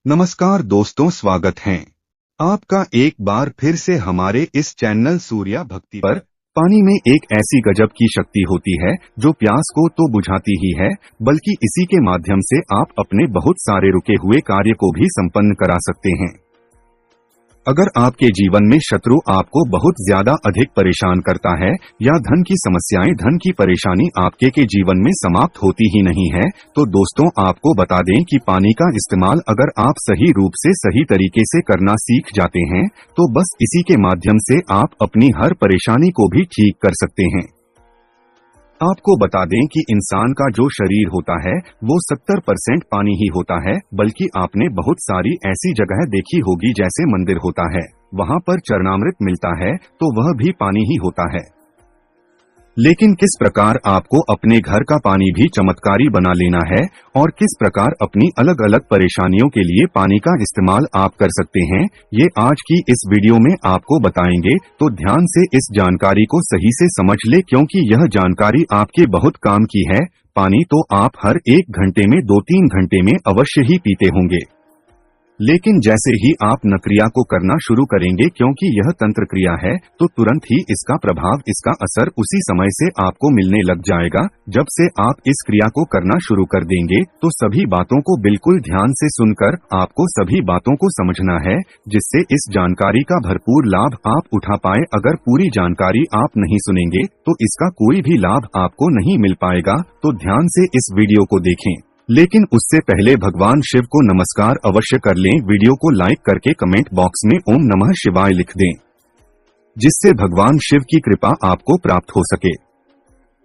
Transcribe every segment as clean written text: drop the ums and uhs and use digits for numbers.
नमस्कार दोस्तों, स्वागत है आपका एक बार फिर से हमारे इस चैनल सूर्या भक्ति पर। पानी में एक ऐसी गजब की शक्ति होती है जो प्यास को तो बुझाती ही है, बल्कि इसी के माध्यम से आप अपने बहुत सारे रुके हुए कार्य को भी संपन्न करा सकते हैं। अगर आपके जीवन में शत्रु आपको बहुत ज्यादा अधिक परेशान करता है या धन की समस्याएं, धन की परेशानी आपके के जीवन में समाप्त होती ही नहीं है, तो दोस्तों आपको बता दें कि पानी का इस्तेमाल अगर आप सही रूप से सही तरीके से करना सीख जाते हैं तो बस इसी के माध्यम से आप अपनी हर परेशानी को भी ठीक कर सकते हैं। आपको बता दें कि इंसान का जो शरीर होता है वो 70% पानी ही होता है, बल्कि आपने बहुत सारी ऐसी जगह देखी होगी जैसे मंदिर होता है, वहाँ पर चरणामृत मिलता है तो वह भी पानी ही होता है। लेकिन किस प्रकार आपको अपने घर का पानी भी चमत्कारी बना लेना है और किस प्रकार अपनी अलग अलग परेशानियों के लिए पानी का इस्तेमाल आप कर सकते हैं, ये आज की इस वीडियो में आपको बताएंगे। तो ध्यान से इस जानकारी को सही से समझ ले, क्योंकि यह जानकारी आपके बहुत काम की है। पानी तो आप हर 1 घंटे में 2-3 घंटे में अवश्य ही पीते होंगे, लेकिन जैसे ही आप नक्रिया को करना शुरू करेंगे, क्योंकि यह तंत्र क्रिया है, तो तुरंत ही इसका प्रभाव, इसका असर उसी समय से आपको मिलने लग जाएगा। जब से आप इस क्रिया को करना शुरू कर देंगे तो सभी बातों को बिल्कुल ध्यान से सुनकर आपको सभी बातों को समझना है, जिससे इस जानकारी का भरपूर लाभ आप उठा पाए। अगर पूरी जानकारी आप नहीं सुनेंगे तो इसका कोई भी लाभ आपको नहीं मिल पाएगा। तो ध्यान से इस वीडियो को देखें, लेकिन उससे पहले भगवान शिव को नमस्कार अवश्य कर लें। वीडियो को लाइक करके कमेंट बॉक्स में ओम नमः शिवाय लिख दें, जिससे भगवान शिव की कृपा आपको प्राप्त हो सके।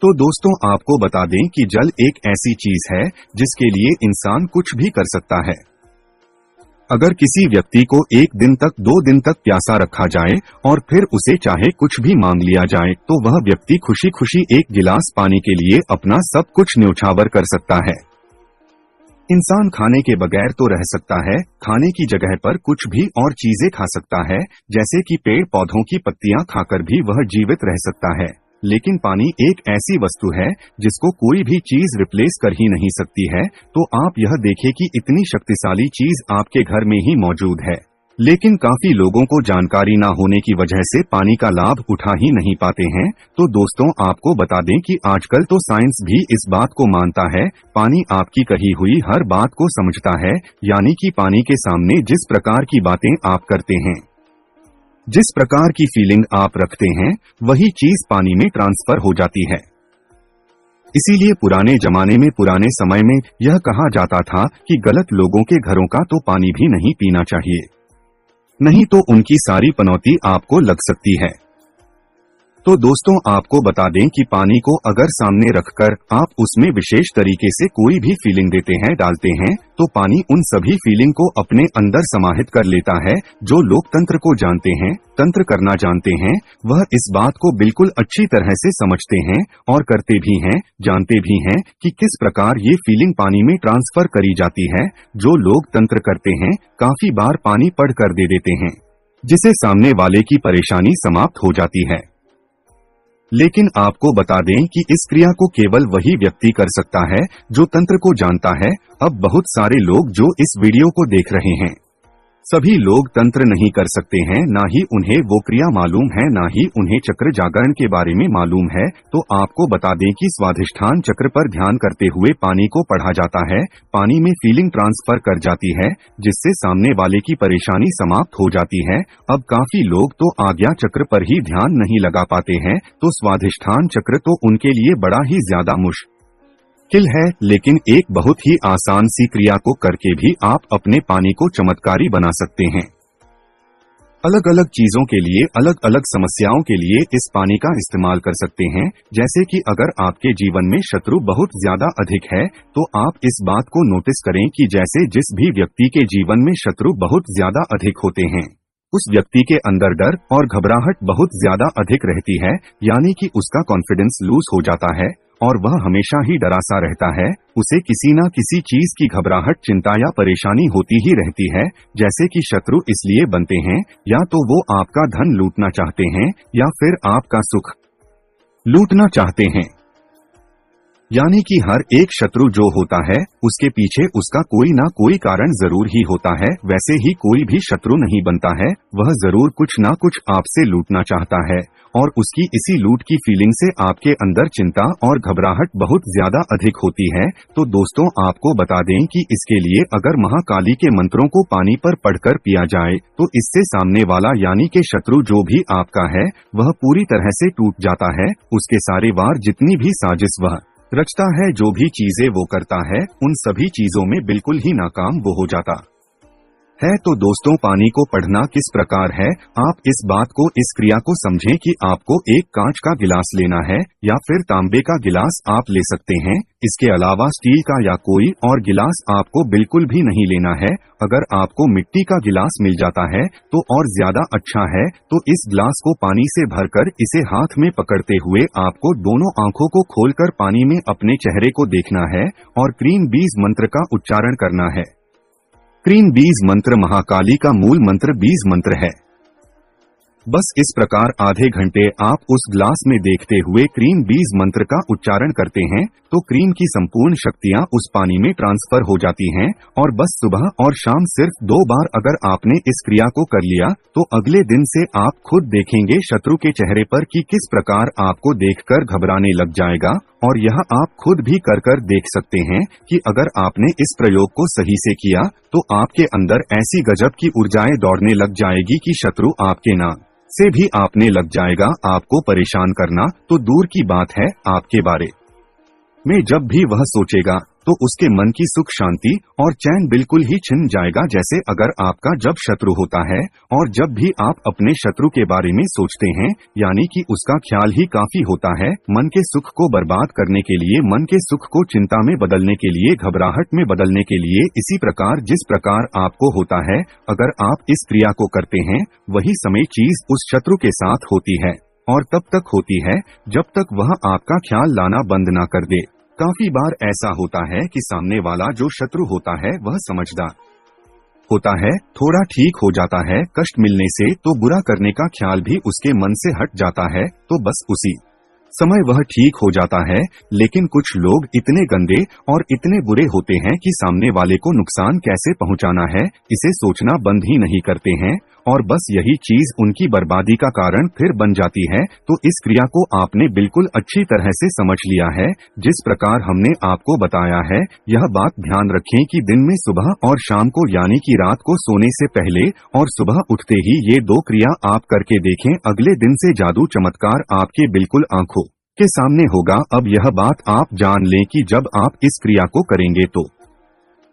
तो दोस्तों आपको बता दें कि जल एक ऐसी चीज है जिसके लिए इंसान कुछ भी कर सकता है। अगर किसी व्यक्ति को 1 दिन तक 2 दिन तक प्यासा रखा जाए और फिर उसे चाहे कुछ भी मांग लिया जाए, तो वह व्यक्ति खुशी खुशी 1 गिलास पानी के लिए अपना सब कुछ न्यौछावर कर सकता है। इंसान खाने के बगैर तो रह सकता है, खाने की जगह पर कुछ भी और चीजें खा सकता है, जैसे कि पेड़ पौधों की पत्तियां खाकर भी वह जीवित रह सकता है। लेकिन पानी एक ऐसी वस्तु है जिसको कोई भी चीज रिप्लेस कर ही नहीं सकती है। तो आप यह देखें कि इतनी शक्तिशाली चीज आपके घर में ही मौजूद है, लेकिन काफी लोगों को जानकारी न होने की वजह से पानी का लाभ उठा ही नहीं पाते हैं। तो दोस्तों आपको बता दें कि आजकल तो साइंस भी इस बात को मानता है, पानी आपकी कही हुई हर बात को समझता है। यानी कि पानी के सामने जिस प्रकार की बातें आप करते हैं, जिस प्रकार की फीलिंग आप रखते हैं, वही चीज पानी में ट्रांसफर हो जाती है। इसीलिए पुराने जमाने में, पुराने समय में यह कहा जाता था कि गलत लोगों के घरों का तो पानी भी नहीं पीना चाहिए, नहीं तो उनकी सारी पनौती आपको लग सकती है। तो दोस्तों आपको बता दें कि पानी को अगर सामने रखकर आप उसमें विशेष तरीके से कोई भी फीलिंग देते हैं, डालते हैं, तो पानी उन सभी फीलिंग को अपने अंदर समाहित कर लेता है। जो लोग तंत्र को जानते हैं, तंत्र करना जानते हैं, वह इस बात को बिल्कुल अच्छी तरह से समझते हैं और करते भी हैं, जानते भी हैं कि किस प्रकार ये फीलिंग पानी में ट्रांसफर करी जाती है। जो लोग तंत्र करते हैं काफी बार पानी पढ़ कर दे देते हैं, जिसे सामने वाले की परेशानी समाप्त हो जाती है। लेकिन आपको बता दें कि इस क्रिया को केवल वही व्यक्ति कर सकता है जो तंत्र को जानता है। अब बहुत सारे लोग जो इस वीडियो को देख रहे हैं, सभी लोग तंत्र नहीं कर सकते हैं, ना ही उन्हें वो क्रिया मालूम है, ना ही उन्हें चक्र जागरण के बारे में मालूम है। तो आपको बता दें कि स्वाधिष्ठान चक्र पर ध्यान करते हुए पानी को पढ़ा जाता है, पानी में फीलिंग ट्रांसफर कर जाती है, जिससे सामने वाले की परेशानी समाप्त हो जाती है। अब काफी लोग तो आज्ञा चक्र पर ही ध्यान नहीं लगा पाते हैं, तो स्वाधिष्ठान चक्र तो उनके लिए बड़ा ही ज्यादा मुश्किल है। लेकिन एक बहुत ही आसान सी क्रिया को करके भी आप अपने पानी को चमत्कारी बना सकते हैं। अलग अलग चीजों के लिए, अलग अलग समस्याओं के लिए इस पानी का इस्तेमाल कर सकते हैं। जैसे कि अगर आपके जीवन में शत्रु बहुत ज्यादा अधिक है, तो आप इस बात को नोटिस करें कि जैसे जिस भी व्यक्ति के जीवन में शत्रु बहुत ज्यादा अधिक होते हैं, उस व्यक्ति के अंदर डर और घबराहट बहुत ज्यादा अधिक रहती है। यानी कि उसका कॉन्फिडेंस लूज हो जाता है और वह हमेशा ही डरा सा रहता है। उसे किसी न किसी चीज की घबराहट, चिंता या परेशानी होती ही रहती है। जैसे कि शत्रु इसलिए बनते हैं, या तो वो आपका धन लूटना चाहते हैं या फिर आपका सुख लूटना चाहते हैं। यानी कि हर एक शत्रु जो होता है उसके पीछे उसका कोई ना कोई कारण जरूर ही होता है। वैसे ही कोई भी शत्रु नहीं बनता है, वह जरूर कुछ ना कुछ आपसे लूटना चाहता है और उसकी इसी लूट की फीलिंग से आपके अंदर चिंता और घबराहट बहुत ज्यादा अधिक होती है। तो दोस्तों आपको बता दें कि इसके लिए अगर महाकाली के मंत्रों को पानी पर पढ़कर पिया जाए तो इससे सामने वाला यानी कि शत्रु जो भी आपका है वह पूरी तरह से टूट जाता है। उसके सारे वार जितनी भी साजिश वह रचता है, जो भी चीजें वो करता है, उन सभी चीजों में बिल्कुल ही नाकाम वो हो जाता है। तो दोस्तों पानी को पढ़ना किस प्रकार है, आप इस बात को, इस क्रिया को समझें कि आपको एक कांच का गिलास लेना है या फिर तांबे का गिलास आप ले सकते हैं। इसके अलावा स्टील का या कोई और गिलास आपको बिल्कुल भी नहीं लेना है। अगर आपको मिट्टी का गिलास मिल जाता है तो और ज्यादा अच्छा है। तो इस गिलास को पानी से भरकर इसे हाथ में पकड़ते हुए आपको दोनों आंखों को खोलकर पानी में अपने चेहरे को देखना है और क्रीम बीज मंत्र का उच्चारण करना है। क्रीम बीज मंत्र महाकाली का मूल मंत्र बीज मंत्र है। बस इस प्रकार आधे घंटे आप उस ग्लास में देखते हुए क्रीम बीज मंत्र का उच्चारण करते हैं तो क्रीम की संपूर्ण शक्तियां उस पानी में ट्रांसफर हो जाती हैं और बस सुबह और शाम सिर्फ 2 बार अगर आपने इस क्रिया को कर लिया तो अगले दिन से आप खुद देखेंगे शत्रु के चेहरे पर कि किस प्रकार आपको देखकर घबराने लग जाएगा। और यह आप खुद भी कर देख सकते हैं कि अगर आपने इस प्रयोग को सही से किया तो आपके अंदर ऐसी गजब की ऊर्जाएं दौड़ने लग जाएगी कि शत्रु आपके नाम से भी आपने लग जाएगा। आपको परेशान करना तो दूर की बात है, आपके बारे में जब भी वह सोचेगा तो उसके मन की सुख शांति और चैन बिल्कुल ही छिन जाएगा। जैसे अगर आपका जब शत्रु होता है और जब भी आप अपने शत्रु के बारे में सोचते हैं यानी कि उसका ख्याल ही काफी होता है मन के सुख को बर्बाद करने के लिए, मन के सुख को चिंता में बदलने के लिए, घबराहट में बदलने के लिए। इसी प्रकार जिस प्रकार आपको होता है अगर आप इस क्रिया को करते हैं वही समय चीज उस शत्रु के साथ होती है और तब तक होती है जब तक वह आपका ख्याल लाना बंद ना कर दे। काफी बार ऐसा होता है कि सामने वाला जो शत्रु होता है वह समझदार होता है, थोड़ा ठीक हो जाता है, कष्ट मिलने से तो बुरा करने का ख्याल भी उसके मन से हट जाता है तो बस उसी समय वह ठीक हो जाता है। लेकिन कुछ लोग इतने गंदे और इतने बुरे होते हैं कि सामने वाले को नुकसान कैसे पहुंचाना है इसे सोचना बंद ही नहीं करते हैं और बस यही चीज उनकी बर्बादी का कारण फिर बन जाती है। तो इस क्रिया को आपने बिल्कुल अच्छी तरह से समझ लिया है जिस प्रकार हमने आपको बताया है। यह बात ध्यान रखें कि दिन में सुबह और शाम को यानी कि रात को सोने से पहले और सुबह उठते ही ये 2 क्रिया आप करके देखें। अगले दिन से जादू चमत्कार आपके बिल्कुल आंखों के सामने होगा। अब यह बात आप जान लें कि जब आप इस क्रिया को करेंगे तो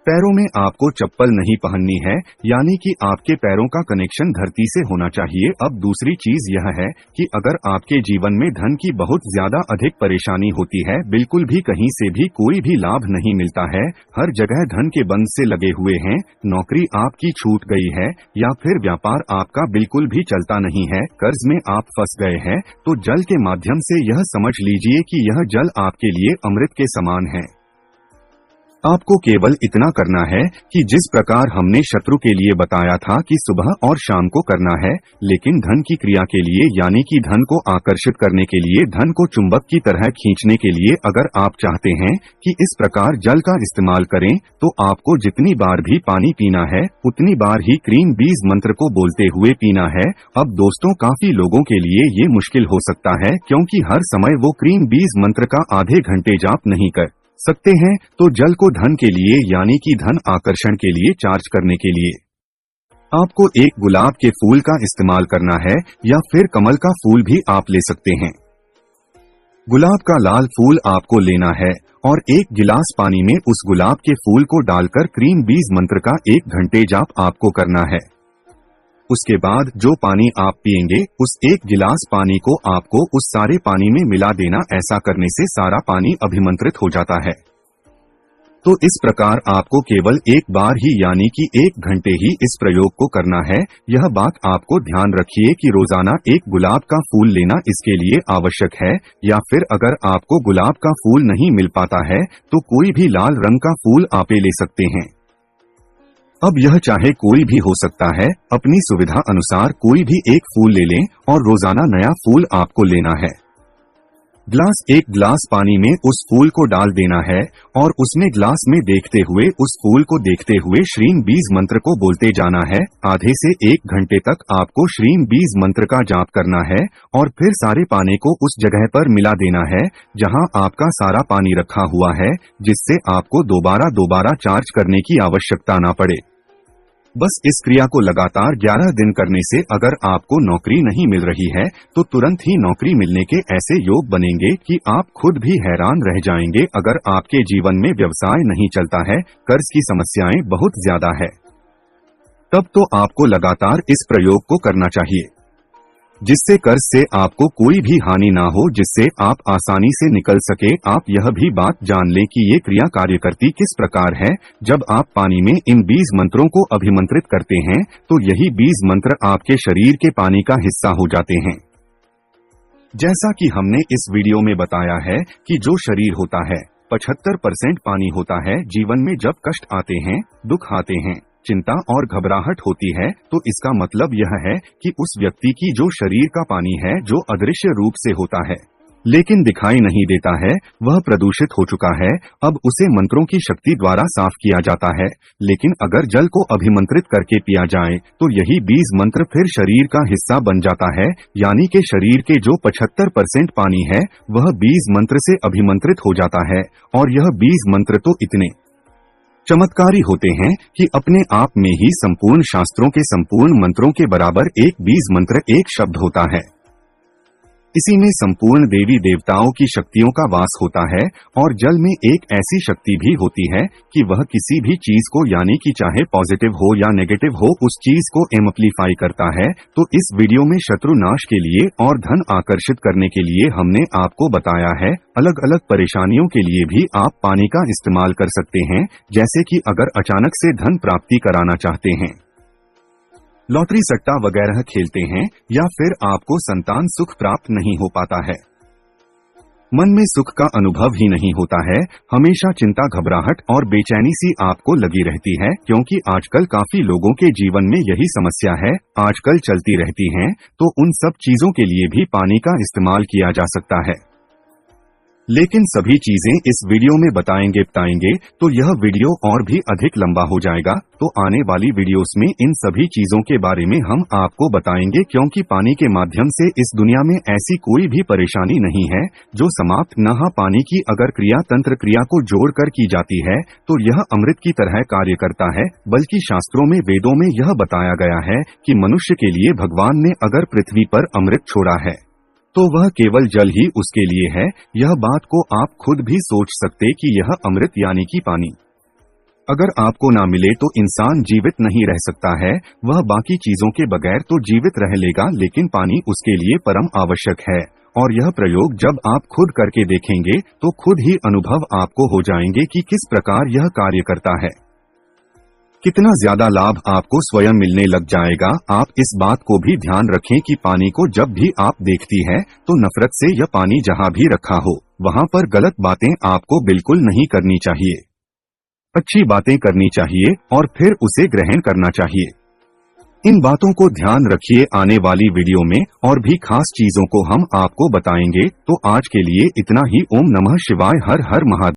पैरों में आपको चप्पल नहीं पहननी है यानी कि आपके पैरों का कनेक्शन धरती से होना चाहिए। अब दूसरी चीज यह है कि अगर आपके जीवन में धन की बहुत ज्यादा अधिक परेशानी होती है, बिल्कुल भी कहीं से भी कोई भी लाभ नहीं मिलता है, हर जगह धन के बंध से लगे हुए हैं, नौकरी आपकी छूट गई है या फिर व्यापार आपका बिल्कुल भी चलता नहीं है, कर्ज में आप फंस गए हैं, तो जल के माध्यम से यह समझ लीजिए कि यह जल आपके लिए अमृत के समान है। आपको केवल इतना करना है कि जिस प्रकार हमने शत्रु के लिए बताया था कि सुबह और शाम को करना है, लेकिन धन की क्रिया के लिए यानी कि धन को आकर्षित करने के लिए, धन को चुंबक की तरह खींचने के लिए अगर आप चाहते हैं कि इस प्रकार जल का इस्तेमाल करें तो आपको जितनी बार भी पानी पीना है उतनी बार ही क्रीम बीज मंत्र को बोलते हुए पीना है। अब दोस्तों काफी लोगों के लिए ये मुश्किल हो सकता है क्योंकि हर समय वो क्रीम बीज मंत्र का आधे घंटे जाप नहीं कर सकते हैं। तो जल को धन के लिए यानी कि धन आकर्षण के लिए चार्ज करने के लिए आपको एक गुलाब के फूल का इस्तेमाल करना है या फिर कमल का फूल भी आप ले सकते हैं। गुलाब का लाल फूल आपको लेना है और 1 गिलास पानी में उस गुलाब के फूल को डालकर क्रीम बीज मंत्र का 1 घंटे जाप आपको करना है। उसके बाद जो पानी आप पिएंगे उस 1 गिलास पानी को आपको उस सारे पानी में मिला देना। ऐसा करने से सारा पानी अभिमंत्रित हो जाता है। तो इस प्रकार आपको केवल एक बार ही यानी कि 1 घंटे ही इस प्रयोग को करना है। यह बात आपको ध्यान रखिए कि रोजाना 1 गुलाब का फूल लेना इसके लिए आवश्यक है, या फिर अगर आपको गुलाब का फूल नहीं मिल पाता है तो कोई भी लाल रंग का फूल आप ले सकते हैं। अब यह चाहे कोई भी हो सकता है, अपनी सुविधा अनुसार कोई भी एक फूल ले लें और रोजाना नया फूल आपको लेना है। एक गिलास पानी में उस फूल को डाल देना है और उसमें गिलास में देखते हुए उस फूल को देखते हुए श्रीम बीज मंत्र को बोलते जाना है। आधे से 1 घंटे तक आपको श्रीम बीज मंत्र का जाप करना है और फिर सारे पानी को उस जगह पर मिला देना है जहां आपका सारा पानी रखा हुआ है, जिससे आपको दोबारा चार्ज करने की आवश्यकता न पड़े। बस इस क्रिया को लगातार 11 दिन करने से अगर आपको नौकरी नहीं मिल रही है तो तुरंत ही नौकरी मिलने के ऐसे योग बनेंगे कि आप खुद भी हैरान रह जाएंगे। अगर आपके जीवन में व्यवसाय नहीं चलता है, कर्ज की समस्याएं बहुत ज्यादा है, तब तो आपको लगातार इस प्रयोग को करना चाहिए, जिससे कर्ज से आपको कोई भी हानि ना हो, जिससे आप आसानी से निकल सके। आप यह भी बात जान लें कि ये क्रिया कार्य करती किस प्रकार है। जब आप पानी में इन बीज मंत्रों को अभिमंत्रित करते हैं तो यही बीज मंत्र आपके शरीर के पानी का हिस्सा हो जाते हैं। जैसा कि हमने इस वीडियो में बताया है कि जो शरीर होता है 75% पानी होता है। जीवन में जब कष्ट आते हैं, दुख आते हैं, चिंता और घबराहट होती है तो इसका मतलब यह है कि उस व्यक्ति की जो शरीर का पानी है, जो अदृश्य रूप से होता है लेकिन दिखाई नहीं देता है, वह प्रदूषित हो चुका है। अब उसे मंत्रों की शक्ति द्वारा साफ किया जाता है। लेकिन अगर जल को अभिमंत्रित करके पिया जाए तो यही बीज मंत्र फिर शरीर का हिस्सा बन जाता है, यानी कि शरीर के जो 75% पानी है वह बीज मंत्र से अभिमंत्रित हो जाता है। और यह बीज मंत्र तो इतने चमत्कारी होते हैं कि अपने आप में ही संपूर्ण शास्त्रों के संपूर्ण मंत्रों के बराबर एक बीज मंत्र, एक शब्द होता है। इसी में संपूर्ण देवी देवताओं की शक्तियों का वास होता है। और जल में एक ऐसी शक्ति भी होती है कि वह किसी भी चीज को, यानी कि चाहे पॉजिटिव हो या नेगेटिव हो, उस चीज को एम्प्लीफाई करता है। तो इस वीडियो में शत्रु नाश के लिए और धन आकर्षित करने के लिए हमने आपको बताया है। अलग अलग परेशानियों के लिए भी आप पानी का इस्तेमाल कर सकते हैं, जैसे कि अगर अचानक से धन प्राप्ति कराना चाहते हैं, लॉटरी सट्टा वगैरह खेलते हैं, या फिर आपको संतान सुख प्राप्त नहीं हो पाता है, मन में सुख का अनुभव ही नहीं होता है, हमेशा चिंता, घबराहट और बेचैनी सी आपको लगी रहती है, क्योंकि आजकल काफी लोगों के जीवन में यही समस्या है, आजकल चलती रहती हैं, तो उन सब चीजों के लिए भी पानी का इस्तेमाल किया जा सकता है। लेकिन सभी चीजें इस वीडियो में बताएंगे तो यह वीडियो और भी अधिक लंबा हो जाएगा। तो आने वाली वीडियोस में इन सभी चीजों के बारे में हम आपको बताएंगे, क्योंकि पानी के माध्यम से इस दुनिया में ऐसी कोई भी परेशानी नहीं है जो समाप्त न हो। पानी की अगर क्रिया तंत्र क्रिया को जोड़कर की जाती है तो यह अमृत की तरह कार्य करता है। बल्कि शास्त्रों में, वेदों में यह बताया गया है कि मनुष्य के लिए भगवान ने अगर पृथ्वी पर अमृत छोड़ा है तो वह केवल जल ही उसके लिए है। यह बात को आप खुद भी सोच सकते कि यह अमृत यानी कि पानी अगर आपको ना मिले तो इंसान जीवित नहीं रह सकता है। वह बाकी चीजों के बगैर तो जीवित रह लेगा, लेकिन पानी उसके लिए परम आवश्यक है। और यह प्रयोग जब आप खुद करके देखेंगे तो खुद ही अनुभव आपको हो जाएंगे कि किस प्रकार यह कार्य करता है, कितना ज्यादा लाभ आपको स्वयं मिलने लग जाएगा। आप इस बात को भी ध्यान रखें कि पानी को जब भी आप देखती है तो नफरत से यह पानी जहां भी रखा हो वहां पर गलत बातें आपको बिल्कुल नहीं करनी चाहिए, अच्छी बातें करनी चाहिए और फिर उसे ग्रहण करना चाहिए। इन बातों को ध्यान रखिए। आने वाली वीडियो में और भी खास चीजों को हम आपको बताएंगे। तो आज के लिए इतना ही। ओम नमः शिवाय। हर हर महादेव।